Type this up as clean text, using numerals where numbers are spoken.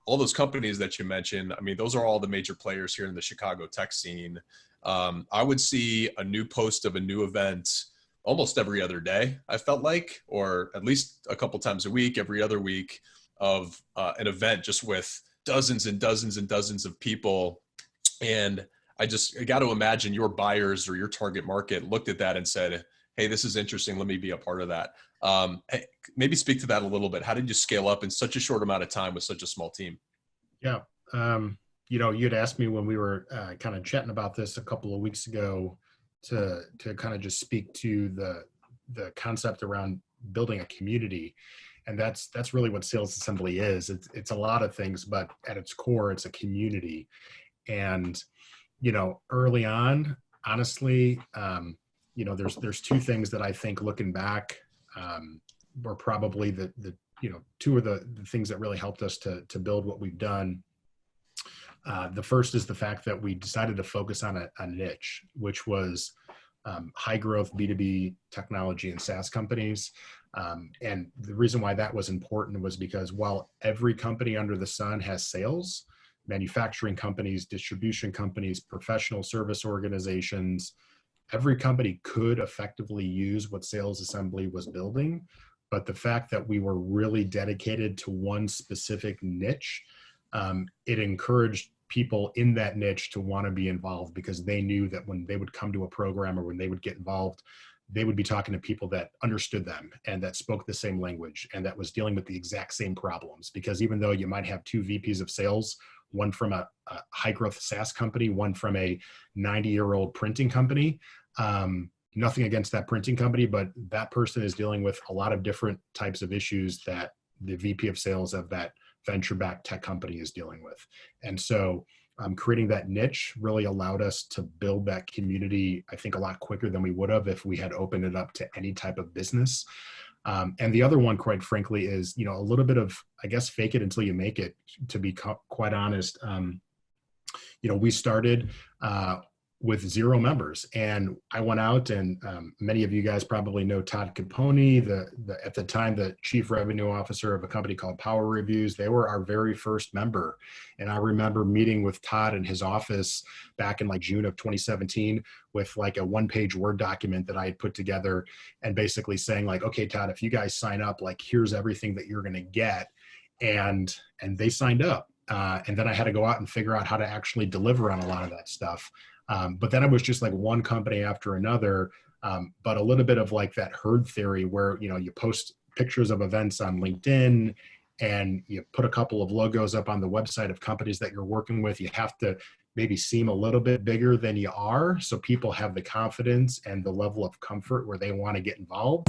all those companies that you mentioned, I mean, those are all the major players here in the Chicago tech scene. I would see a new post of a new event almost every other day, I felt like, or at least a couple times a week, every other week, of an event just with dozens and dozens and dozens of people. And I got to imagine your buyers or your target market looked at that and said, hey, this is interesting. Let me be a part of that. Maybe speak to that a little bit. How did you scale up in such a short amount of time with such a small team? Yeah. You'd asked me when we were kind of chatting about this a couple of weeks ago to kind of just speak to the concept around building a community. And that's really what Sales Assembly is. It's a lot of things, but at its core, it's a community. And, early on, honestly, there's two things that I think looking back were probably the two of the things that really helped us to build what we've done. The first is the fact that we decided to focus on a niche, which was high growth B2B technology and SaaS companies. And the reason why that was important was because while every company under the sun has sales, manufacturing companies, distribution companies, professional service organizations, every company could effectively use what Sales Assembly was building. But the fact that we were really dedicated to one specific niche, it encouraged people in that niche to want to be involved, because they knew that when they would come to a program or when they would get involved, they would be talking to people that understood them and that spoke the same language and that was dealing with the exact same problems. Because even though you might have two VPs of sales, one from a high growth SaaS company, one from a 90-year-old printing company, nothing against that printing company, but that person is dealing with a lot of different types of issues that the VP of sales of that venture-backed tech company is dealing with. And so creating that niche really allowed us to build that community, I think, a lot quicker than we would have if we had opened it up to any type of business. And the other one, quite frankly, is, a little bit of, I guess, fake it until you make it, to be quite honest. We started with 0 members, and I went out and many of you guys probably know Todd Capone, at the time the chief revenue officer of a company called Power Reviews. They were our very first member. And I remember meeting with Todd in his office back in like June of 2017 with like a 1-page Word document that I had put together, and basically saying like, okay, Todd, if you guys sign up, like, here's everything that you're going to get. And they signed up. And then I had to go out and figure out how to actually deliver on a lot of that stuff. But then it was just like one company after another, but a little bit of like that herd theory where, you post pictures of events on LinkedIn and you put a couple of logos up on the website of companies that you're working with. You have to maybe seem a little bit bigger than you are, so people have the confidence and the level of comfort where they want to get involved.